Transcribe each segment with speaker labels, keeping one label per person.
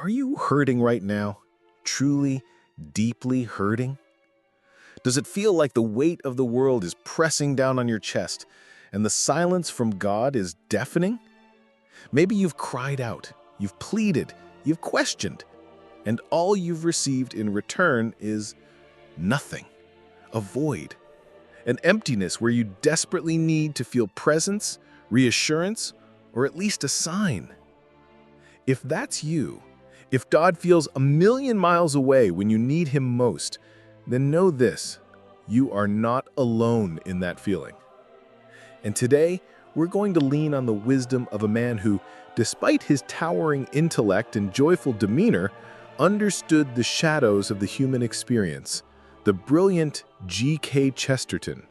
Speaker 1: Are you hurting right now? Truly, deeply hurting? Does it feel like the weight of the world is pressing down on your chest and the silence from God is deafening? Maybe you've cried out, you've pleaded, you've questioned, and all you've received in return is nothing, a void, an emptiness where you desperately need to feel presence, reassurance, or at least a sign. If that's you, if God feels a million miles away when you need him most, then know this: you are not alone in that feeling. And today, we're going to lean on the wisdom of a man who, despite his towering intellect and joyful demeanor, understood the shadows of the human experience, the brilliant G.K. Chesterton.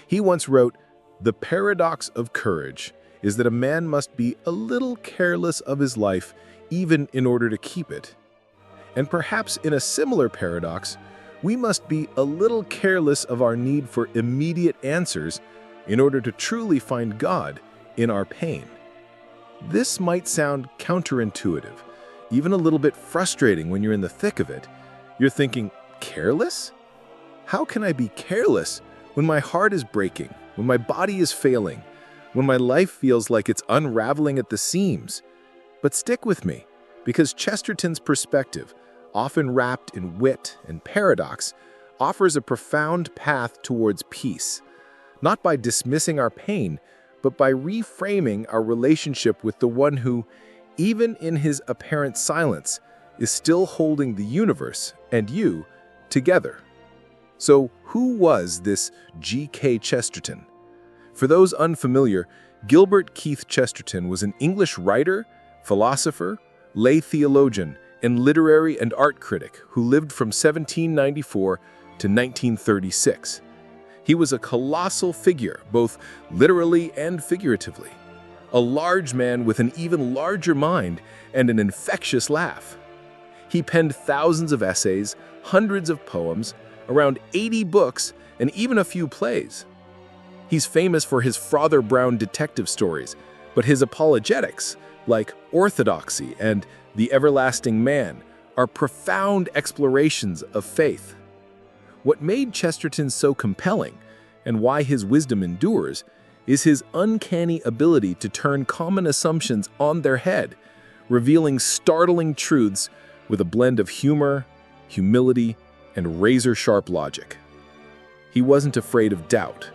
Speaker 1: He once wrote, "The paradox of courage is that a man must be a little careless of his life even in order to keep it." And perhaps in a similar paradox, we must be a little careless of our need for immediate answers in order to truly find God in our pain. This might sound counterintuitive, even a little bit frustrating when you're in the thick of it. You're thinking, careless? How can I be careless when my heart is breaking, when my body is failing, when my life feels like it's unraveling at the seams? But stick with me, because Chesterton's perspective, often wrapped in wit and paradox, offers a profound path towards peace, not by dismissing our pain, but by reframing our relationship with the one who, even in his apparent silence, is still holding the universe and you together. So, who was this G.K. Chesterton? For those unfamiliar, Gilbert Keith Chesterton was an English writer, philosopher, lay theologian, and literary and art critic who lived from 1794 to 1936. He was a colossal figure, both literally and figuratively. A large man with an even larger mind and an infectious laugh. He penned thousands of essays, hundreds of poems, around 80 books, and even a few plays. He's famous for his Father Brown detective stories, but his apologetics, like Orthodoxy and The Everlasting Man, are profound explorations of faith. What made Chesterton so compelling, and why his wisdom endures, is his uncanny ability to turn common assumptions on their head, revealing startling truths with a blend of humor, humility, and razor-sharp logic. He wasn't afraid of doubt.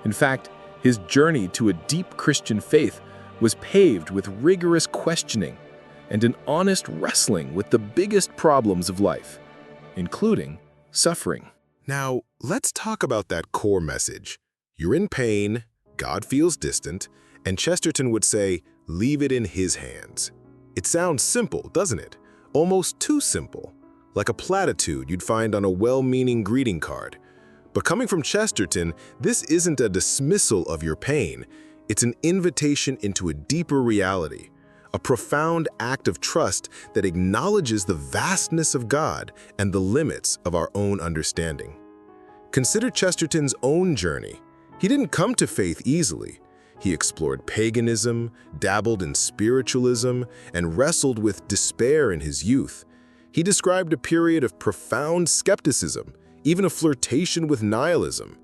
Speaker 1: In fact, his journey to a deep Christian faith was paved with rigorous questioning and an honest wrestling with the biggest problems of life, including suffering.
Speaker 2: Now, let's talk about that core message. You're in pain, God feels distant, and Chesterton would say, leave it in his hands. It sounds simple, doesn't it? Almost too simple, like a platitude you'd find on a well-meaning greeting card. But coming from Chesterton, this isn't a dismissal of your pain. It's an invitation into a deeper reality, a profound act of trust that acknowledges the vastness of God and the limits of our own understanding. Consider Chesterton's own journey. He didn't come to faith easily. He explored paganism, dabbled in spiritualism, and wrestled with despair in his youth. He described a period of profound skepticism, even a flirtation with nihilism.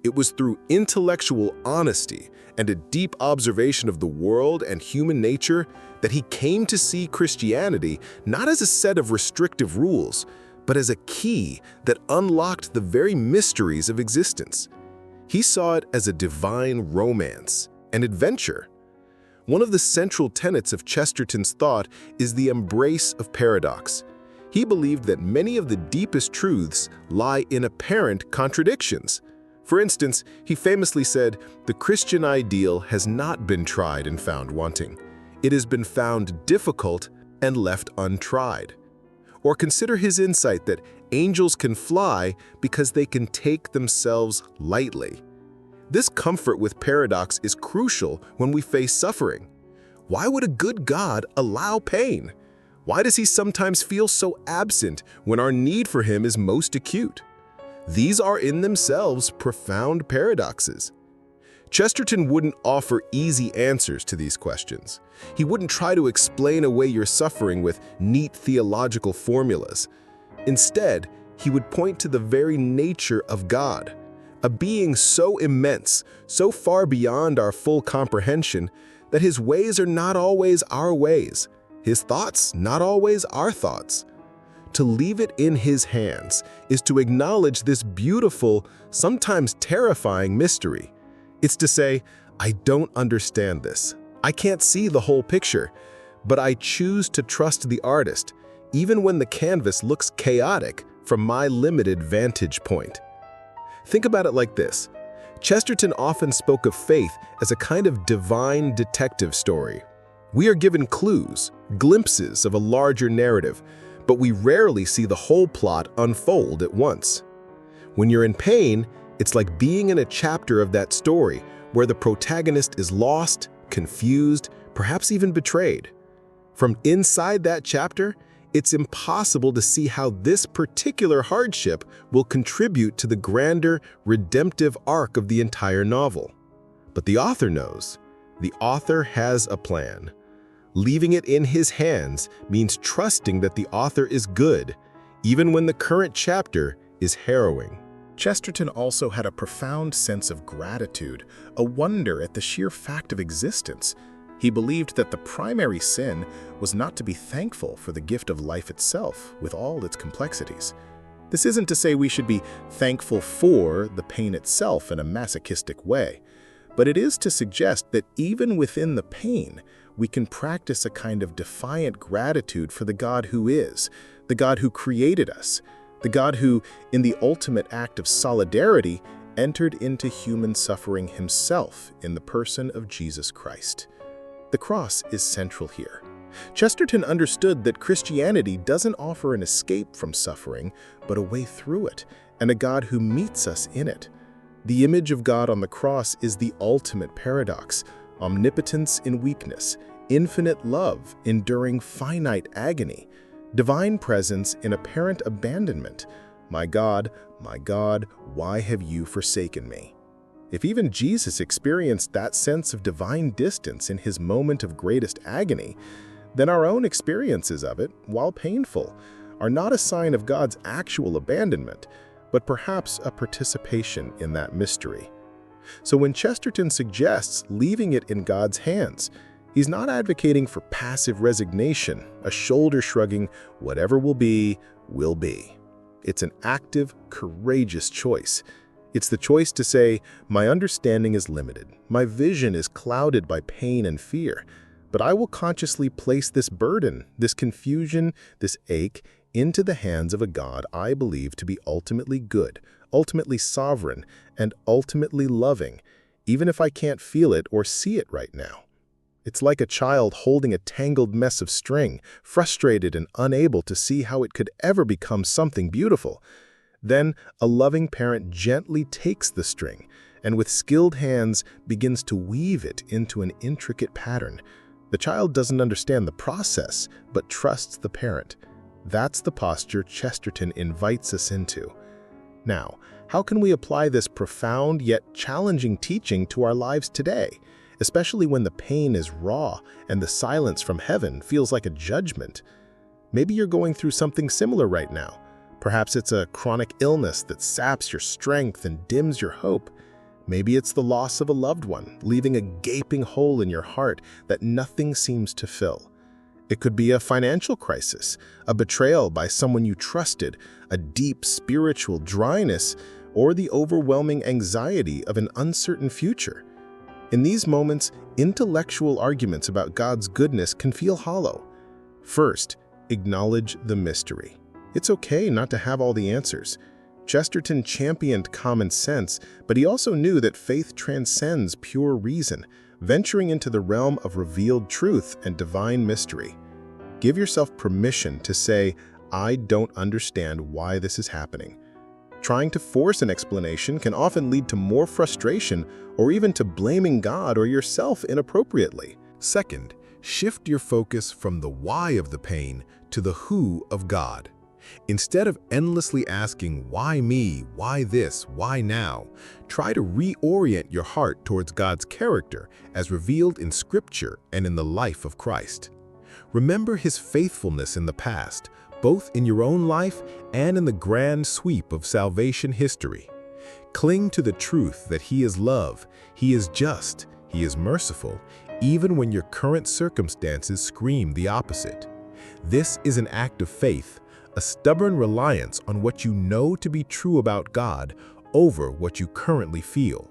Speaker 2: It was through intellectual honesty and a deep observation of the world and human nature that he came to see Christianity not as a set of restrictive rules, but as a key that unlocked the very mysteries of existence. He saw it as a divine romance, an adventure. One of the central tenets of Chesterton's thought is the embrace of paradox. He believed that many of the deepest truths lie in apparent contradictions. For instance, he famously said, "The Christian ideal has not been tried and found wanting. It has been found difficult and left untried." Or consider his insight that angels can fly because they can take themselves lightly. This comfort with paradox is crucial when we face suffering. Why would a good God allow pain? Why does he sometimes feel so absent when our need for him is most acute? These are in themselves profound paradoxes. Chesterton wouldn't offer easy answers to these questions. He wouldn't try to explain away your suffering with neat theological formulas. Instead, he would point to the very nature of God, a being so immense, so far beyond our full comprehension, that his ways are not always our ways, his thoughts not always our thoughts. To leave it in his hands is to acknowledge this beautiful, sometimes terrifying mystery. It's to say, I don't understand this. I can't see the whole picture, but I choose to trust the artist, even when the canvas looks chaotic from my limited vantage point. Think about it like this. Chesterton often spoke of faith as a kind of divine detective story. We are given clues, glimpses of a larger narrative, but we rarely see the whole plot unfold at once. When you're in pain, it's like being in a chapter of that story where the protagonist is lost, confused, perhaps even betrayed. From inside that chapter, it's impossible to see how this particular hardship will contribute to the grander, redemptive arc of the entire novel. But the author knows. The author has a plan. Leaving it in his hands means trusting that the author is good, even when the current chapter is harrowing.
Speaker 1: Chesterton also had a profound sense of gratitude, a wonder at the sheer fact of existence. He believed that the primary sin was not to be thankful for the gift of life itself, with all its complexities. This isn't to say we should be thankful for the pain itself in a masochistic way, but it is to suggest that even within the pain, we can practice a kind of defiant gratitude for the God who is, the God who created us, the God who, in the ultimate act of solidarity, entered into human suffering himself in the person of Jesus Christ. The cross is central here. Chesterton understood that Christianity doesn't offer an escape from suffering, but a way through it, and a God who meets us in it. The image of God on the cross is the ultimate paradox: omnipotence in weakness, infinite love enduring finite agony, divine presence in apparent abandonment. My God, why have you forsaken me? If even Jesus experienced that sense of divine distance in his moment of greatest agony, then our own experiences of it, while painful, are not a sign of God's actual abandonment, but perhaps a participation in that mystery. So when Chesterton suggests leaving it in God's hands, he's not advocating for passive resignation, a shoulder-shrugging, whatever will be, will be. It's an active, courageous choice. It's the choice to say, my understanding is limited, my vision is clouded by pain and fear, but I will consciously place this burden, this confusion, this ache, into the hands of a God I believe to be ultimately good, ultimately sovereign, and ultimately loving, even if I can't feel it or see it right now. It's like a child holding a tangled mess of string, frustrated and unable to see how it could ever become something beautiful. Then a loving parent gently takes the string and with skilled hands begins to weave it into an intricate pattern. The child doesn't understand the process, but trusts the parent. That's the posture Chesterton invites us into. Now, how can we apply this profound yet challenging teaching to our lives today, especially when the pain is raw and the silence from heaven feels like a judgment? Maybe you're going through something similar right now. Perhaps it's a chronic illness that saps your strength and dims your hope. Maybe it's the loss of a loved one, leaving a gaping hole in your heart that nothing seems to fill. It could be a financial crisis, a betrayal by someone you trusted, a deep spiritual dryness, or the overwhelming anxiety of an uncertain future. In these moments, intellectual arguments about God's goodness can feel hollow. First, acknowledge the mystery. It's okay not to have all the answers. Chesterton championed common sense, but he also knew that faith transcends pure reason, venturing into the realm of revealed truth and divine mystery. Give yourself permission to say, I don't understand why this is happening. Trying to force an explanation can often lead to more frustration or even to blaming God or yourself inappropriately.
Speaker 2: Second, shift your focus from the why of the pain to the who of God. Instead of endlessly asking, why me, why this, why now, try to reorient your heart towards God's character as revealed in Scripture and in the life of Christ. Remember His faithfulness in the past, both in your own life and in the grand sweep of salvation history. Cling to the truth that He is love, He is just, He is merciful, even when your current circumstances scream the opposite. This is an act of faith, a stubborn reliance on what you know to be true about God over what you currently feel.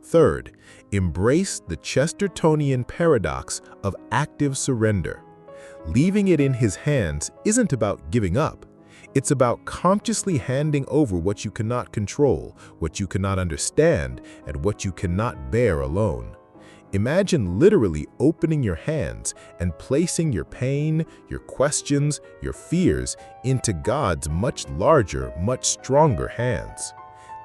Speaker 2: Third, embrace the Chestertonian paradox of active surrender. Leaving it in His hands isn't about giving up. It's about consciously handing over what you cannot control, what you cannot understand, and what you cannot bear alone. Imagine literally opening your hands and placing your pain, your questions, your fears into God's much larger, much stronger hands.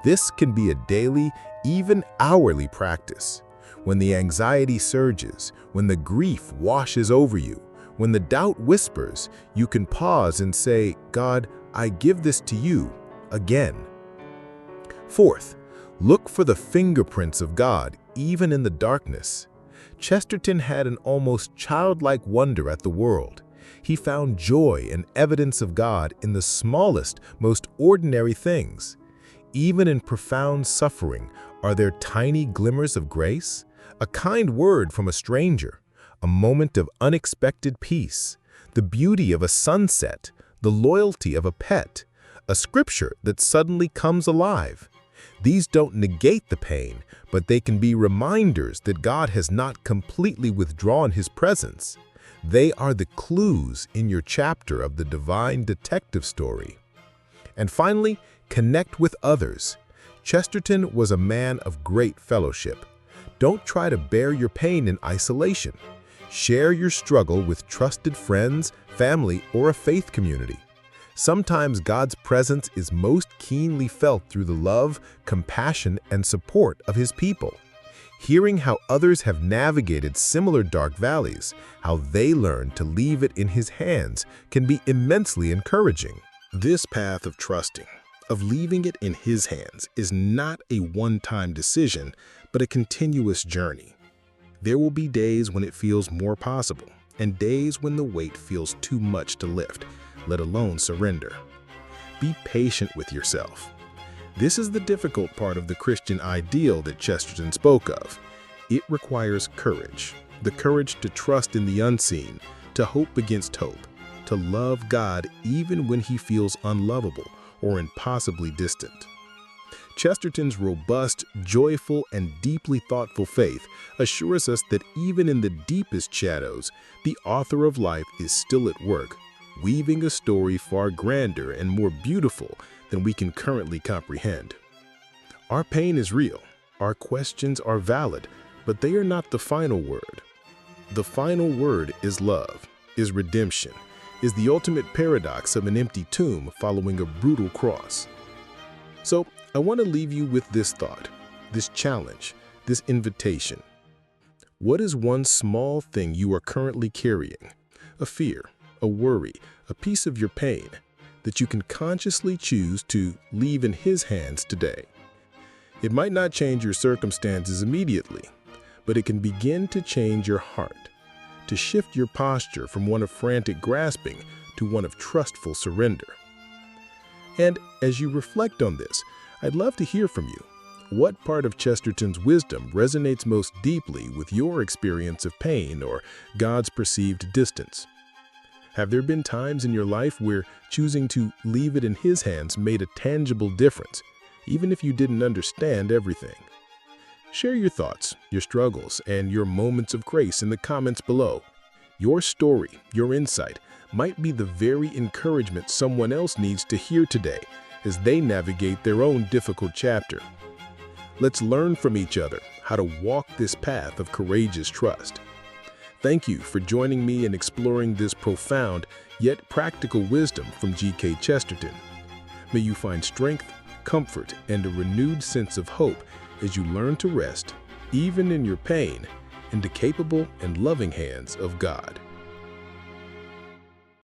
Speaker 2: This can be a daily, even hourly practice. When the anxiety surges, when the grief washes over you, when the doubt whispers, you can pause and say, God, I give this to you again. Fourth, look for the fingerprints of God even in the darkness. Chesterton had an almost childlike wonder at the world. He found joy and evidence of God in the smallest, most ordinary things. Even in profound suffering, are there tiny glimmers of grace? A kind word from a stranger, a moment of unexpected peace, the beauty of a sunset, the loyalty of a pet, a scripture that suddenly comes alive. These don't negate the pain, but they can be reminders that God has not completely withdrawn His presence. They are the clues in your chapter of the divine detective story. And finally, connect with others. Chesterton was a man of great fellowship. Don't try to bear your pain in isolation. Share your struggle with trusted friends, family, or a faith community. Sometimes God's presence is most keenly felt through the love, compassion, and support of His people. Hearing how others have navigated similar dark valleys, how they learned to leave it in His hands, can be immensely encouraging.
Speaker 1: This path of trusting, of leaving it in His hands, is not a one-time decision, but a continuous journey. There will be days when it feels more possible, and days when the weight feels too much to lift, let alone surrender. Be patient with yourself. This is the difficult part of the Christian ideal that Chesterton spoke of. It requires courage, the courage to trust in the unseen, to hope against hope, to love God even when He feels unlovable or impossibly distant. Chesterton's robust, joyful, and deeply thoughtful faith assures us that even in the deepest shadows, the author of life is still at work, weaving a story far grander and more beautiful than we can currently comprehend. Our pain is real, our questions are valid, but they are not the final word. The final word is love, is redemption, is the ultimate paradox of an empty tomb following a brutal cross. So, I want to leave you with this thought, this challenge, this invitation. What is one small thing you are currently carrying? A fear, a worry, a piece of your pain that you can consciously choose to leave in His hands today. It might not change your circumstances immediately, but it can begin to change your heart, to shift your posture from one of frantic grasping to one of trustful surrender. And as you reflect on this, I'd love to hear from you. What part of Chesterton's wisdom resonates most deeply with your experience of pain or God's perceived distance? Have there been times in your life where choosing to leave it in His hands made a tangible difference, even if you didn't understand everything? Share your thoughts, your struggles, and your moments of grace in the comments below. Your story, your insight, might be the very encouragement someone else needs to hear today as they navigate their own difficult chapter. Let's learn from each other how to walk this path of courageous trust. Thank you for joining me in exploring this profound yet practical wisdom from G.K. Chesterton. May you find strength, comfort, and a renewed sense of hope as you learn to rest, even in your pain, in the capable and loving hands of God.